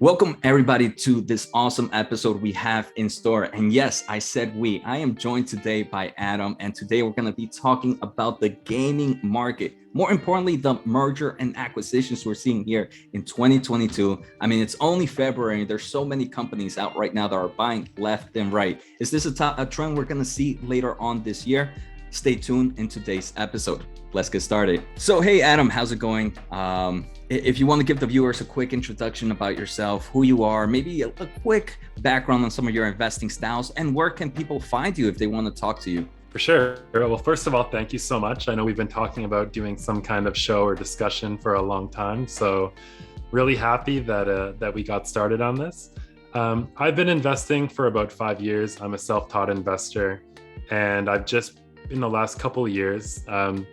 Welcome everybody to this awesome episode we have in store. And yes, I said we. I am joined today by Adam, and today we're going to be talking about the gaming market. More importantly, the merger and acquisitions we're seeing here in 2022. I mean, it's only February. There's so many companies out right now that are buying left and right. Is this a trend we're going to see later on this year? Stay tuned in today's episode. Let's get started. So, hey, Adam, how's it going? If you want to give the viewers a quick introduction about yourself, who you are, maybe a quick background on some of your investing styles, and where can people find you if they want to talk to you? For sure. Well, first of all, thank you so much. I know we've been talking about doing some kind of show or discussion for a long time, so really happy that we got started on this. I've been investing for about 5 years. I'm a self-taught investor, and I've just in the last couple of years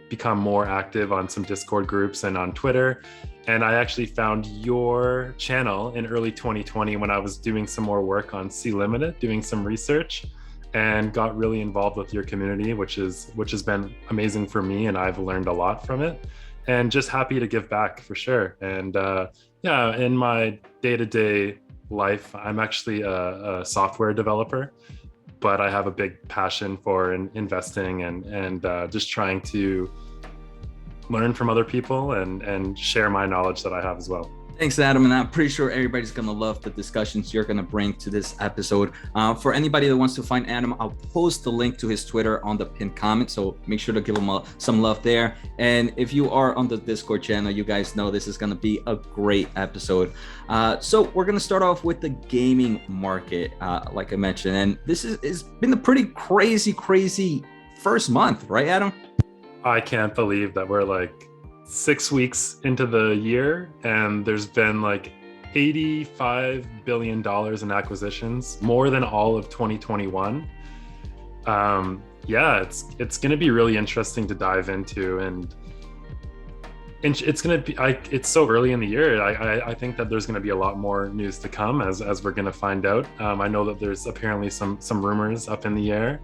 become more active on some Discord groups and on Twitter. And I actually found your channel in early 2020 when I was doing some more work on C Limited, doing some research, and got really involved with your community, which has been amazing for me, and I've learned a lot from it. And just happy to give back for sure. And in my day-to-day life, I'm actually a software developer, but I have a big passion for investing and just trying to learn from other people and share my knowledge that I have as well. Thanks, Adam. And I'm pretty sure everybody's going to love the discussions you're going to bring to this episode. For anybody that wants to find Adam, I'll post the link to his Twitter on the pinned comment. So make sure to give him some love there. And if you are on the Discord channel, you guys know this is going to be a great episode. So we're going to start off with the gaming market, like I mentioned. And this has been a pretty crazy first month, right, Adam? I can't believe that we're like 6 weeks into the year and there's been like $85 billion in acquisitions, more than all of 2021. It's going to be really interesting to dive into, and it's going to be it's so early in the year. I think that there's going to be a lot more news to come as we're going to find out. I know that there's apparently some rumors up in the air.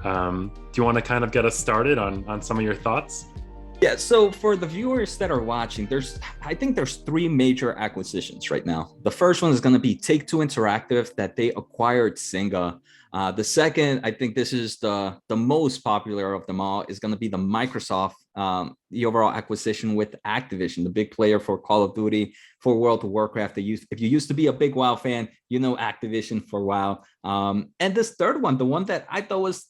Do you want to kind of get us started on some of your thoughts? Yeah, so for the viewers that are watching, I think there's three major acquisitions right now. The first one is going to be Take-Two Interactive, that they acquired Zynga. The second, I think this is the most popular of them all, is going to be the Microsoft, the overall acquisition with Activision, the big player for Call of Duty, for World of Warcraft. If you used to be a big WoW fan, you know Activision for WoW. And this third one, the one that I thought was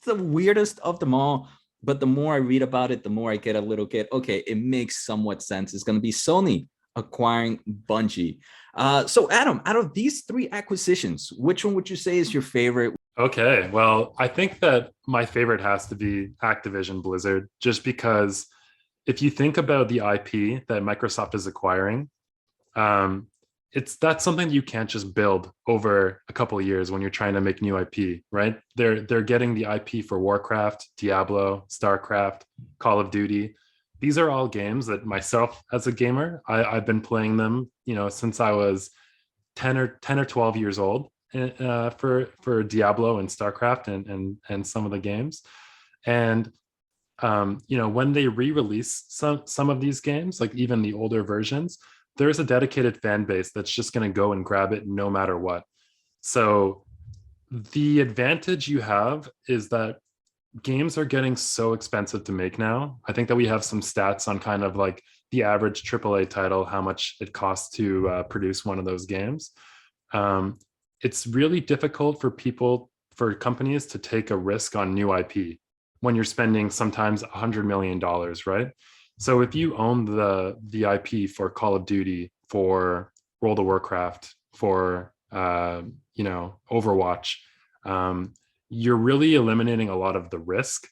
the weirdest of them all, but the more I read about it, the more I get okay, it makes somewhat sense. It's going to be Sony acquiring Bungie. So Adam, out of these three acquisitions, which one would you say is your favorite? Okay, well, I think that my favorite has to be Activision Blizzard, just because if you think about the IP that Microsoft is acquiring, that's something you can't just build over a couple of years when you're trying to make new IP, right? They're getting the IP for Warcraft, Diablo, StarCraft, Call of Duty. These are all games that myself as a gamer, I've been playing them, since I was 10 or 12 years old, for Diablo and StarCraft and some of the games. And when they re-release some of these games, like even the older versions, there's a dedicated fan base that's just going to go and grab it no matter what. So the advantage you have is that games are getting so expensive to make now. I think that we have some stats on kind of like the average AAA title, how much it costs to produce one of those games. It's really difficult for companies to take a risk on new IP when you're spending sometimes $100 million, right? So if you own the IP for Call of Duty, for World of Warcraft, for Overwatch, you're really eliminating a lot of the risk.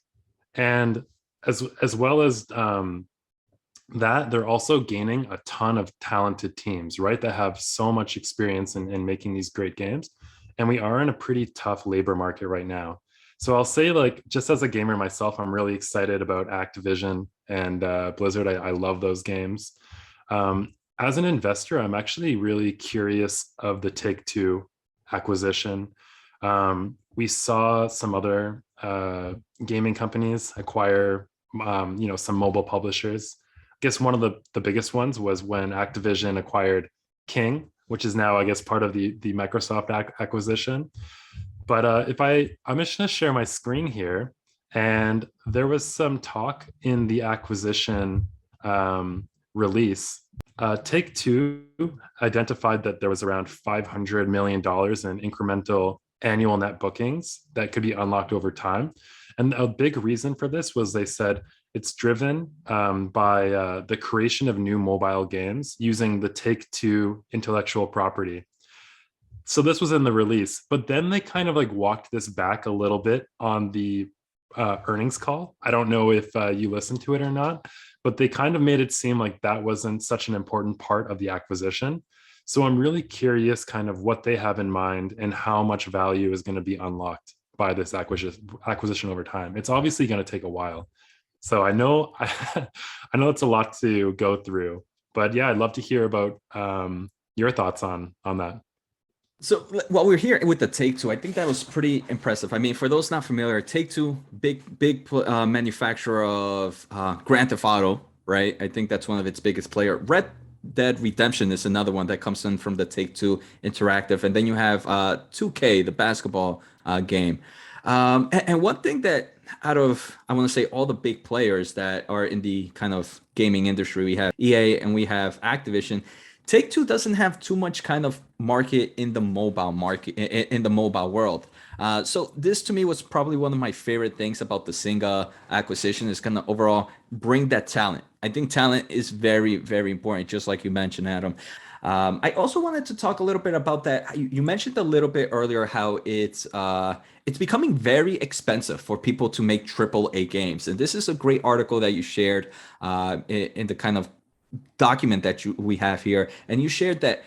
And as well as that, they're also gaining a ton of talented teams, right? That have so much experience in making these great games. And we are in a pretty tough labor market right now. So I'll say, like, just as a gamer myself, I'm really excited about Activision and Blizzard. I love those games. As an investor, I'm actually really curious of the Take-Two acquisition. We saw some other gaming companies acquire, some mobile publishers. I guess one of the biggest ones was when Activision acquired King, which is now, I guess, part of the Microsoft acquisition. But I'm just going to share my screen here, and there was some talk in the acquisition release. Take Two identified that there was around $500 million in incremental annual net bookings that could be unlocked over time. And a big reason for this was they said it's driven by the creation of new mobile games using the Take Two intellectual property. So this was in the release, but then they kind of like walked this back a little bit on the earnings call. I don't know if you listened to it or not, but they kind of made it seem like that wasn't such an important part of the acquisition. So I'm really curious kind of what they have in mind and how much value is going to be unlocked by this acquisition over time. It's obviously going to take a while. So I know I know it's a lot to go through, but yeah, I'd love to hear about your thoughts on that. So while we're here with the Take Two, I think that was pretty impressive. I mean, for those not familiar, Take Two, big manufacturer of Grand Theft Auto, right? I think that's one of its biggest player. Red Dead Redemption is another one that comes in from the Take Two Interactive, and then you have 2K, the basketball game. And one thing that out of I want to say all the big players that are in the kind of gaming industry, we have EA and we have Activision. Take Two doesn't have too much kind of market in the mobile market in the mobile world. So this to me was probably one of my favorite things about the Zynga acquisition is kind of overall bring that talent. I think talent is very, very important, just like you mentioned, Adam. I also wanted to talk a little bit about that. You mentioned a little bit earlier how it's becoming very expensive for people to make AAA games, and this is a great article that you shared in the kind of document that we have here, and you shared that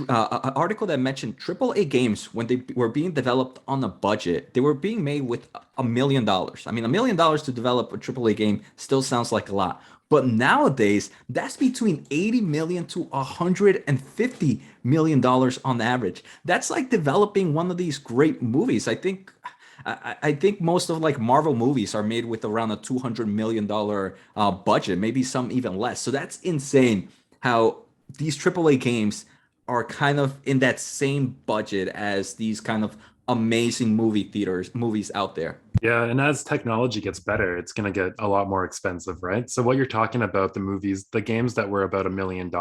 an article that mentioned AAA games when they were being developed on a budget, they were being made with $1 million. I mean, $1 million to develop a AAA game still sounds like a lot, but nowadays that's between 80 million to 150 million dollars on average. That's like developing one of these great movies. I think most of like Marvel movies are made with around a $200 million budget, maybe some even less. So that's insane how these AAA games are kind of in that same budget as these kind of amazing movies out there. Yeah, and as technology gets better, it's going to get a lot more expensive, right? So what you're talking about, the movies, the games that were about $1 million,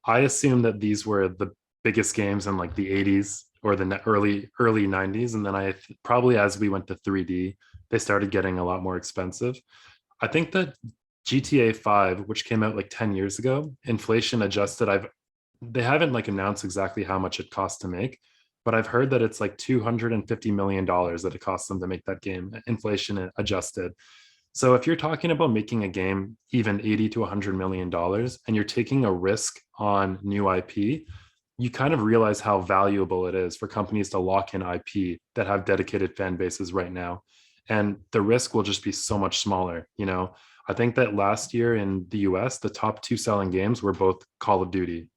I assume that these were the biggest games in like the 80s or the early 90s, and then probably as we went to 3D, they started getting a lot more expensive. I think that GTA 5, which came out like 10 years ago, inflation adjusted, they haven't like announced exactly how much it costs to make, but I've heard that it's like $250 million that it costs them to make that game, inflation adjusted. So if you're talking about making a game even 80 to $100 million and you're taking a risk on new IP, you kind of realize how valuable it is for companies to lock in IP that have dedicated fan bases right now. And the risk will just be so much smaller. I think that last year in the US, the top two selling games were both Call of Duty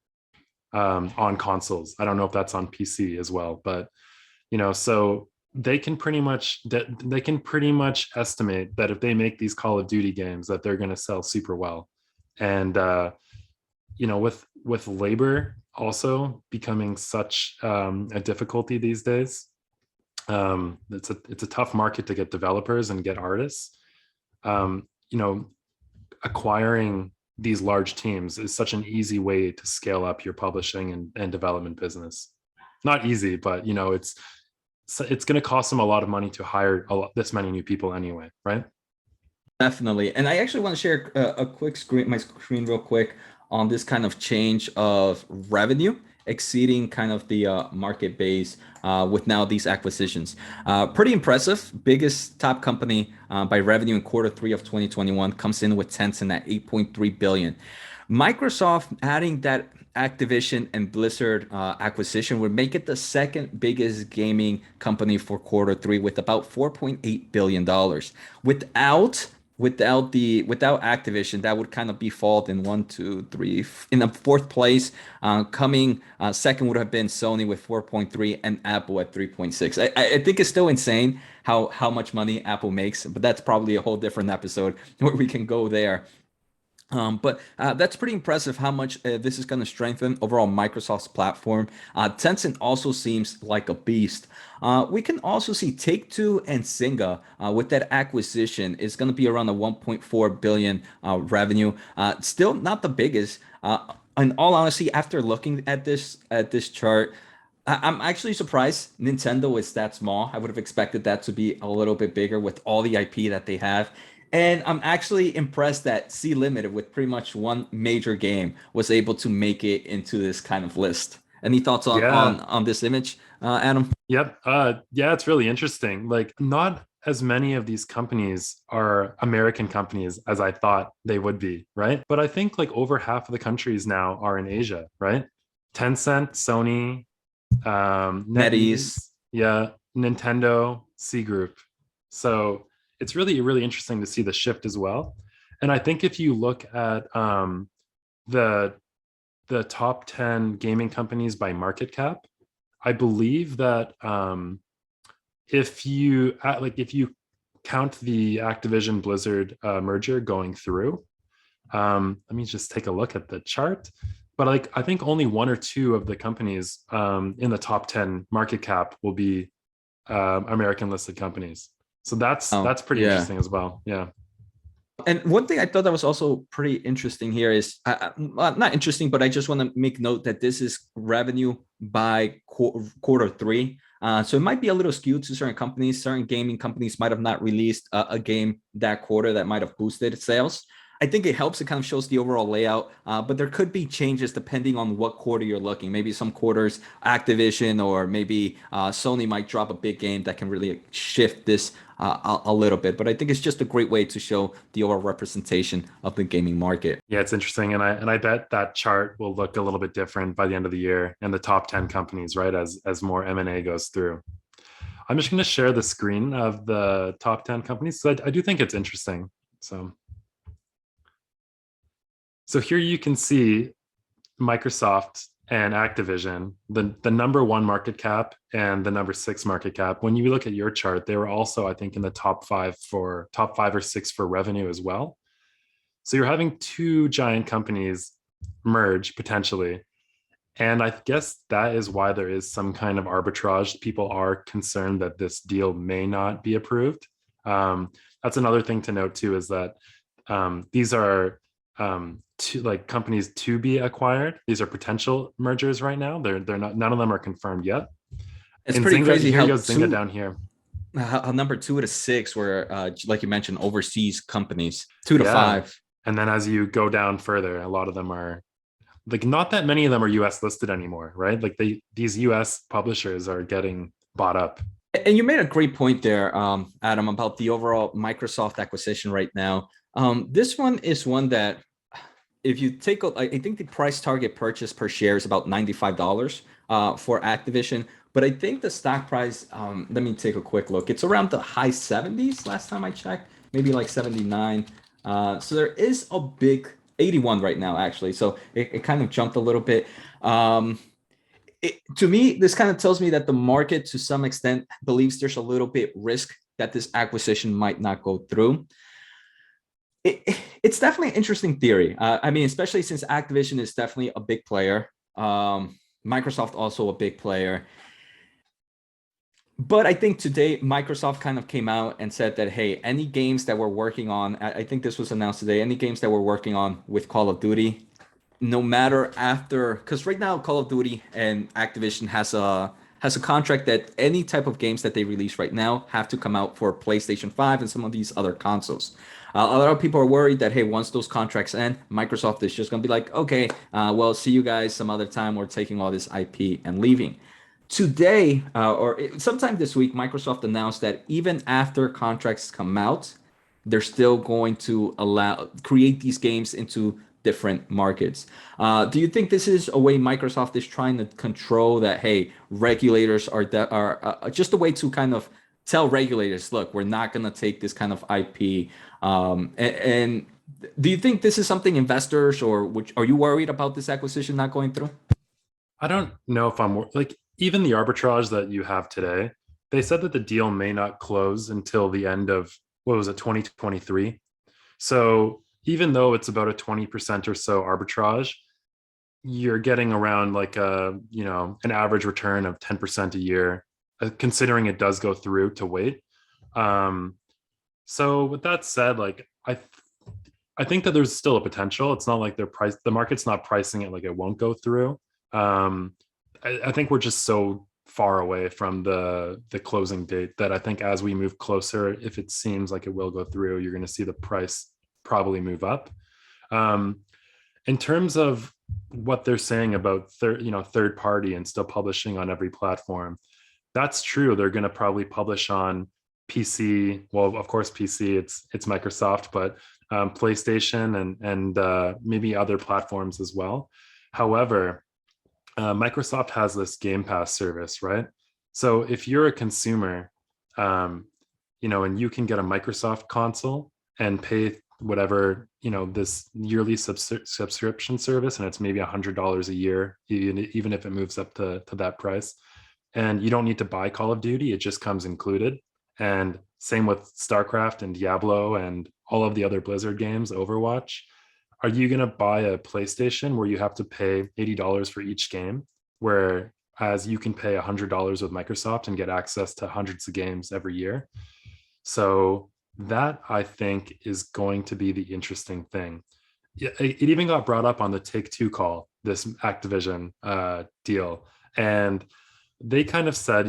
on consoles. I don't know if that's on PC as well, but so they can pretty much estimate that if they make these Call of Duty games, that they're going to sell super well. And with labor also becoming such a difficulty these days, it's a tough market to get developers and get artists. Acquiring these large teams is such an easy way to scale up your publishing and development business. Not easy, but it's going to cost them a lot of money to hire this many new people anyway, right? Definitely. And I actually want to share my screen real quick on this kind of change of revenue exceeding kind of the market base with now these acquisitions. Pretty impressive. Biggest top company by revenue in quarter three of 2021 comes in with Tencent at 8.3 billion. Microsoft adding that Activision and Blizzard acquisition would make it the second biggest gaming company for quarter three with about $4.8 billion. Without Activision, that would kind of be fault in one, two, three, in the fourth place. Coming second would have been Sony with 4.3 and Apple at 3.6. I think it's still insane how much money Apple makes, but that's probably a whole different episode where we can go there. But that's pretty impressive how much this is going to strengthen overall Microsoft's platform. Tencent also seems like a beast. We can also see Take-Two and Zynga with that acquisition is going to be around the 1.4 billion revenue. Still not the biggest. In all honesty, after looking at this chart, I'm actually surprised Nintendo is that small. I would have expected that to be a little bit bigger with all the IP that they have. And I'm actually impressed that C Limited, with pretty much one major game, was able to make it into this kind of list. Any thoughts on Yeah. this image, Adam? Yep. Yeah, it's really interesting. Like, not as many of these companies are American companies as I thought they would be, right? But I think like over half of the countries now are in Asia, right? Tencent, Sony, NetEase. NetEase, yeah, Nintendo, C Group. So it's really, really interesting to see the shift as well. And I think if you look at the top 10 gaming companies by market cap, I believe that if you count the Activision Blizzard merger going through, let me just take a look at the chart. But like I think only one or two of the companies in the top 10 market cap will be American listed companies. So Oh, that's pretty yeah. interesting as well. Yeah. And one thing I thought that was also pretty interesting here is not interesting, but I just want to make note that this is revenue by quarter three. So it might be a little skewed to certain companies. Certain gaming companies might have not released a game that quarter that might have boosted sales. I think it helps. It kind of shows the overall layout, but there could be changes depending on what quarter you're looking. Maybe some quarters, Activision or maybe Sony might drop a big game that can really shift this a little bit. But I think it's just a great way to show the overall representation of the gaming market. Yeah, it's interesting. And I bet that chart will look a little bit different by the end of the year and the top 10 companies, right? As more M&A goes through. I'm just going to share the screen of the top 10 companies. So I do think it's interesting. So here you can see Microsoft and Activision, the number one market cap and the number six market cap. When you look at your chart, they were also, I think, in the top five or six for revenue as well. So you're having two giant companies merge potentially. And I guess that is why there is some kind of arbitrage. People are concerned that this deal may not be approved. That's another thing to note too, is that these are like companies to be acquired. These are potential mergers right now. They're not. None of them are confirmed yet. It's And pretty Zynga, crazy here how you go, Zynga down here. number 2 to 6 were, like you mentioned, overseas companies. 2 to Yeah. 5. And then as you go down further, a lot of them are like, not that many of them are US listed anymore, right? Like these US publishers are getting bought up. And you made a great point there, Adam, about the overall Microsoft acquisition right now. This one is one that, if you take a, I think the price target purchase per share is about $95 for Activision. But I think the stock price, let me take a quick look. It's around the high 70s last time I checked, maybe like 79. So there is a big 81 right now, actually. So it kind of jumped a little bit. To me, this kind of tells me that the market, to some extent, believes there's a little bit risk that this acquisition might not go through. It's definitely an interesting theory. I mean, especially since Activision is definitely a big player. Microsoft also a big player. But I think today Microsoft kind of came out and said that, hey, any games that we're working on, I think this was announced today, any games that we're working on with Call of Duty, no matter after, because right now Call of Duty and Activision has a contract that any type of games that they release right now have to come out for PlayStation 5 and some of these other consoles. A lot of people are worried that, hey, once those contracts end, Microsoft is just going to be like, okay, well, see you guys some other time. We're taking all this IP and leaving. Today, sometime this week, Microsoft announced that even after contracts come out, they're still going to create these games into different markets. Do you think this is a way Microsoft is trying to control that? Hey, regulators are just a way to kind of tell regulators, look, we're not going to take this kind of IP. And do you think this is something investors, or are you worried about this acquisition not going through? I don't know if I'm like, even the arbitrage that you have today, they said that the deal may not close until the end of, what was it, 2023. So even though it's about a 20% or so arbitrage, you're getting around like a, an average return of 10% a year, considering it does go through to wait. Um, so with that said, like I think that there's still a potential. It's not like the market's not pricing it like it won't go through. Um, I think we're just so far away from the closing date that I think as we move closer, if it seems like it will go through, you're going to see the price probably move up. Um, in terms of what they're saying about third party and still publishing on every platform, that's true. They're going to probably publish on PC. Well, of course, PC. It's Microsoft, but PlayStation and maybe other platforms as well. However, Microsoft has this Game Pass service, right? So if you're a consumer, and you can get a Microsoft console and pay whatever, this yearly subscription service, and it's maybe $100 a year, even if it moves up to that price. And you don't need to buy Call of Duty, it just comes included. And same with StarCraft and Diablo and all of the other Blizzard games, Overwatch. Are you going to buy a PlayStation where you have to pay $80 for each game, whereas you can pay $100 with Microsoft and get access to hundreds of games every year? So that, I think, is going to be the interesting thing. It even got brought up on the Take-Two call, this Activision deal. And they kind of said,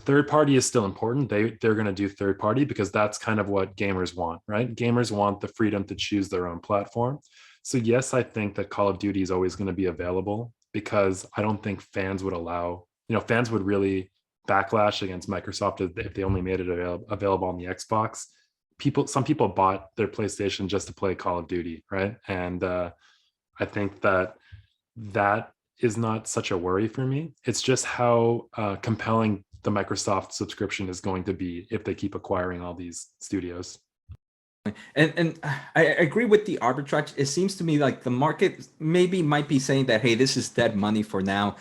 third party is still important. They're going to do third party because that's kind of what gamers want, right? Gamers want the freedom to choose their own platform. So yes, I think that Call of Duty is always going to be available because I don't think fans would fans would really backlash against Microsoft if they only made it available on the Xbox. Some people bought their PlayStation just to play Call of Duty, right? And I think that is not such a worry for me. It's just how compelling the Microsoft subscription is going to be if they keep acquiring all these studios. And I agree with the arbitrage. It seems to me like the market might be saying that, hey, this is dead money for now.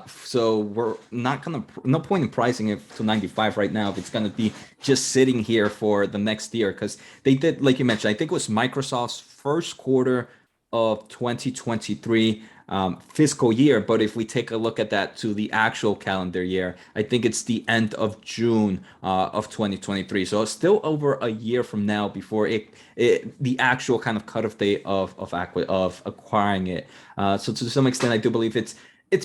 So we're not no point in pricing it to 95 right now if it's gonna be just sitting here for the next year. Because they did, like you mentioned, I think it was Microsoft's first quarter of 2023 fiscal year. But if we take a look at that to the actual calendar year, I think it's the end of June of 2023. So it's still over a year from now before the actual kind of cutoff date of acquiring it. So to some extent, I do believe it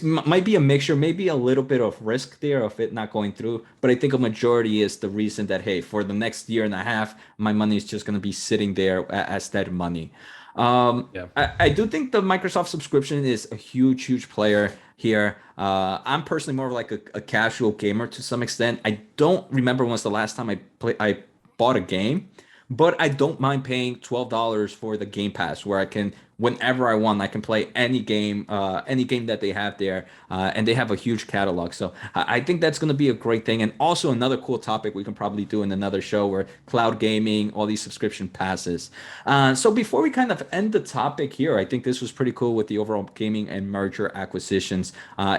might be a mixture, maybe a little bit of risk there of it not going through, but I think a majority is the reason that, hey, for the next year and a half, my money is just going to be sitting there as dead money. Yeah. I do think the Microsoft subscription is a huge player here. I'm personally more of like a casual gamer to some extent. I don't remember when was the last time I bought a game, but I don't mind paying $12 for the Game Pass, where I can, whenever I want, I can play any game that they have there, and they have a huge catalog. So I think that's going to be a great thing, and also another cool topic we can probably do in another show, where cloud gaming, all these subscription passes. So before we kind of end the topic here, I think this was pretty cool with the overall gaming and merger acquisitions.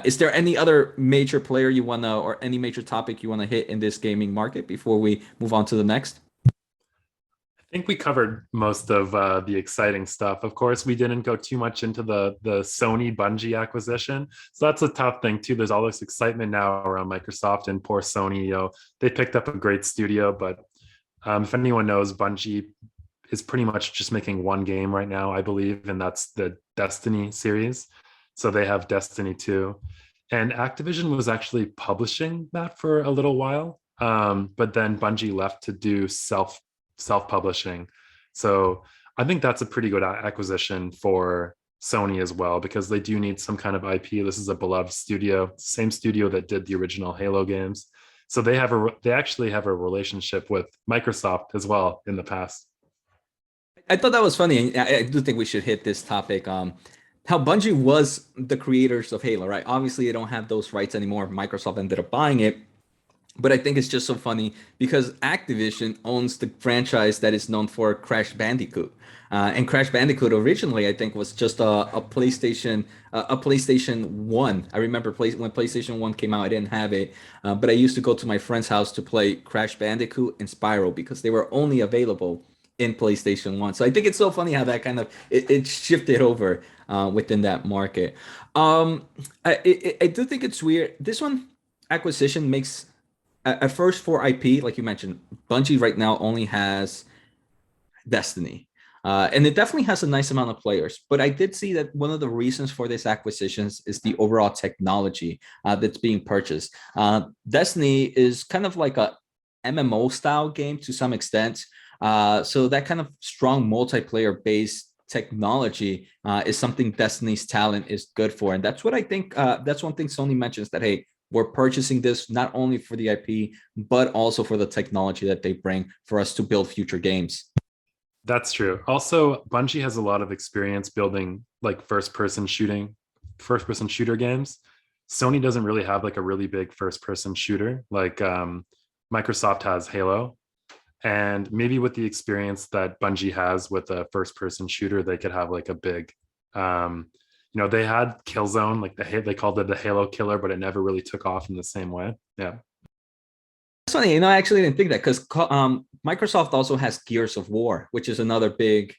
Is there any other major player you wanna, or any major topic you wanna hit in this gaming market before we move on to the next? I think we covered most of the exciting stuff. Of course, we didn't go too much into the Sony Bungie acquisition. So that's a tough thing too. There's all this excitement now around Microsoft and poor Sony. They picked up a great studio, but if anyone knows, Bungie is pretty much just making one game right now, I believe, and that's the Destiny series. So they have Destiny 2. And Activision was actually publishing that for a little while. But then Bungie left to do self-publishing. So I think that's a pretty good acquisition for Sony as well, because they do need some kind of IP. This is a beloved studio, same studio that did the original Halo games. So they actually have a relationship with Microsoft as well in the past. I thought that was funny. I do think we should hit this topic. How Bungie was the creators of Halo, right? Obviously, they don't have those rights anymore. Microsoft ended up buying it. But I think it's just so funny because Activision owns the franchise that is known for Crash Bandicoot. And Crash Bandicoot originally, I think, was just a PlayStation 1. I remember when PlayStation 1 came out, I didn't have it. But I used to go to my friend's house to play Crash Bandicoot and Spyro because they were only available in PlayStation 1. So I think it's so funny how that kind of it shifted over within that market. I do think it's weird. This one acquisition makes at first for IP, like you mentioned, Bungie right now only has Destiny. And it definitely has a nice amount of players. But I did see that one of the reasons for this acquisitions is the overall technology that's being purchased. Destiny is kind of like a MMO style game to some extent. So that kind of strong multiplayer based technology is something Destiny's talent is good for. And that's what I think. That's one thing Sony mentions, that, hey, we're purchasing this not only for the IP, but also for the technology that they bring for us to build future games. That's true. Also, Bungie has a lot of experience building like first person shooter games. Sony doesn't really have like a really big first person shooter. Like Microsoft has Halo. And maybe with the experience that Bungie has with a first person shooter, they could have like a big, they had Killzone, like they called it the Halo killer, but it never really took off in the same way. Yeah. It's funny, I actually didn't think that, because Microsoft also has Gears of War, which is another big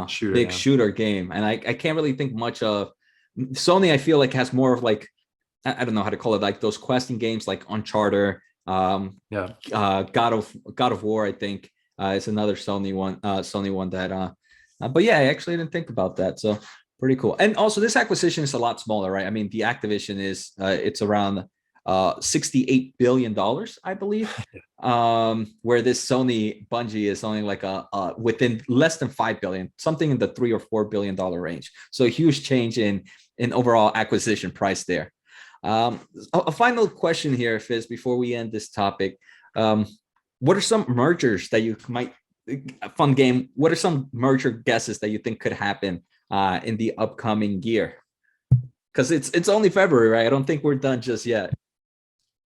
shooter game. And I can't really think much of Sony. I feel like has more of like, I don't know how to call it, like those questing games like Uncharted, God of War, I think is another Sony one that but yeah, I actually didn't think about that. So pretty cool. And also this acquisition is a lot smaller, right? I mean, the Activision is it's around $68 billion, I believe, where this Sony Bungie is only like within less than 5 billion, something in the $3 or $4 billion range. So a huge change in overall acquisition price there. A final question here, Fizz, before we end this topic. What are some mergers that you might, a fun game, what are some merger guesses that you think could happen in the upcoming year? Because it's only February, right? I don't think we're done just yet.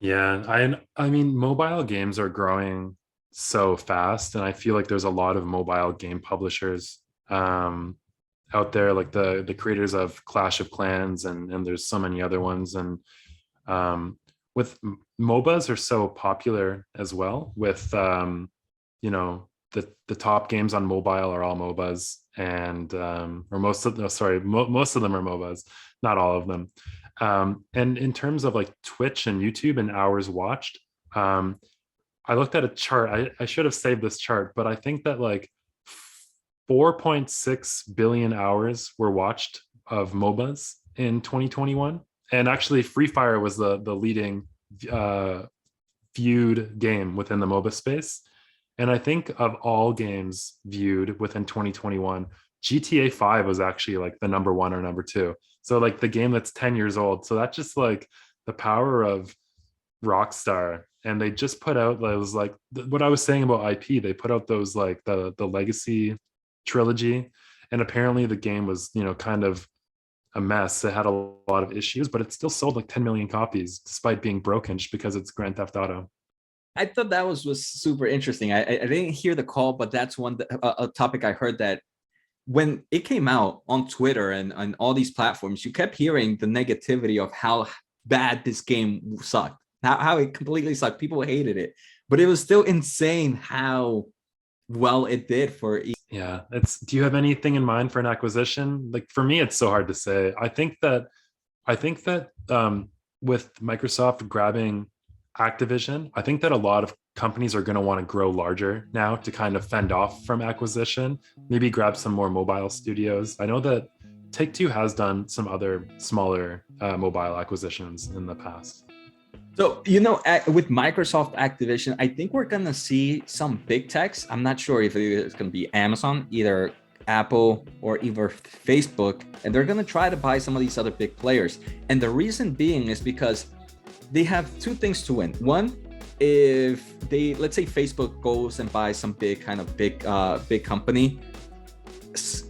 Yeah, I mean, mobile games are growing so fast, and I feel like there's a lot of mobile game publishers out there, like the creators of Clash of Clans, and there's so many other ones. And with MOBAs are so popular as well. With the top games on mobile are all MOBAs, and or most of them are MOBAs, not all of them. And in terms of like Twitch and YouTube and hours watched, I looked at a chart. I should have saved this chart, but I think that like 4.6 billion hours were watched of MOBAs in 2021. And actually Free Fire was the leading viewed game within the MOBA space. And I think of all games viewed within 2021, GTA 5 was actually like the number one or number two. So like the game that's 10 years old. So that's just like the power of Rockstar. And they just put out, it was like what I was saying about IP, they put out those like the Legacy trilogy. And apparently the game was, kind of a mess. It had a lot of issues, but it still sold like 10 million copies despite being broken, just because it's Grand Theft Auto. I thought that was super interesting. I didn't hear the call, but that's a topic I heard, that when it came out on Twitter and all these platforms, you kept hearing the negativity of how bad this game sucked, how it completely sucked. People hated it, but it was still insane how well it did for. Yeah, do you have anything in mind for an acquisition? Like for me, it's so hard to say. I think that with Microsoft grabbing Activision, I think that a lot of companies are going to want to grow larger now to kind of fend off from acquisition, maybe grab some more mobile studios. I know that Take-Two has done some other smaller mobile acquisitions in the past. So, with Microsoft Activision, I think we're going to see some big techs. I'm not sure if it's going to be Amazon, either Apple or either Facebook, and they're going to try to buy some of these other big players. And the reason being is because they have two things to win. One, if let's say Facebook goes and buys some big company,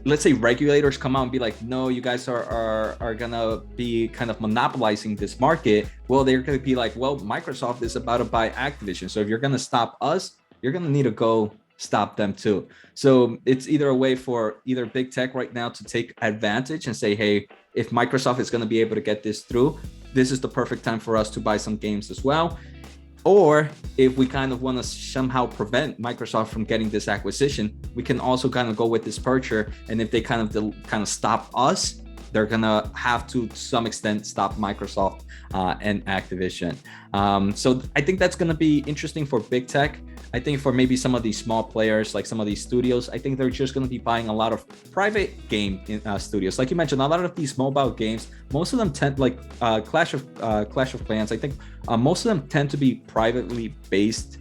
let's say regulators come out and be like, no, you guys are gonna be kind of monopolizing this market. Well, they're gonna be like, well, Microsoft is about to buy Activision, so if you're gonna stop us, you're gonna need to go stop them too. So it's either a way for either big tech right now to take advantage and say, hey, if Microsoft is gonna be able to get this through, this is the perfect time for us to buy some games as well. Or if we kind of want to somehow prevent Microsoft from getting this acquisition, we can also kind of go with this purchase. And if they kind of stop us, they're gonna have to some extent stop Microsoft and Activision. So I think that's gonna be interesting for big tech. I think for maybe some of these small players, like some of these studios, I think they're just going to be buying a lot of private game studios. Like you mentioned, a lot of these mobile games, most of them tend like Clash of Clans. I think most of them tend to be privately based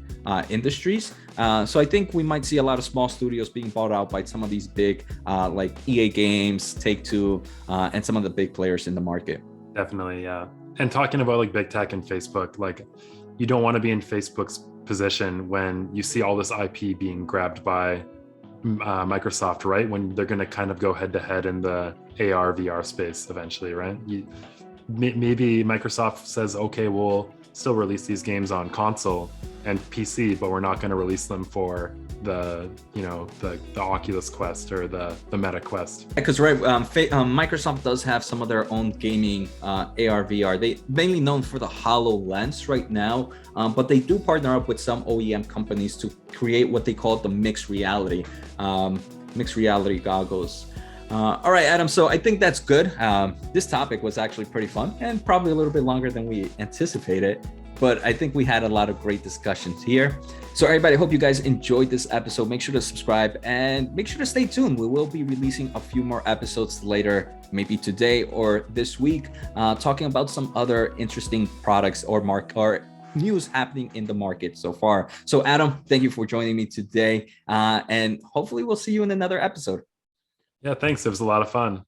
industries. So I think we might see a lot of small studios being bought out by some of these big like EA Games, Take-Two, and some of the big players in the market. Definitely, yeah. And talking about like big tech and Facebook, like you don't want to be in Facebook's position when you see all this IP being grabbed by Microsoft, right? When they're going to kind of go head to head in the AR VR space eventually, right? Maybe Microsoft says, okay, we'll still release these games on console and PC, but we're not going to release them for the Oculus Quest or the Meta Quest. Because Microsoft does have some of their own gaming AR VR. They mainly known for the HoloLens right now, but they do partner up with some OEM companies to create what they call the mixed reality goggles. All right, Adam. So I think that's good. This topic was actually pretty fun and probably a little bit longer than we anticipated, but I think we had a lot of great discussions here. So everybody, I hope you guys enjoyed this episode. Make sure to subscribe and make sure to stay tuned. We will be releasing a few more episodes later, maybe today or this week, talking about some other interesting products or news happening in the market so far. So Adam, thank you for joining me today. And hopefully we'll see you in another episode. Yeah, thanks. It was a lot of fun.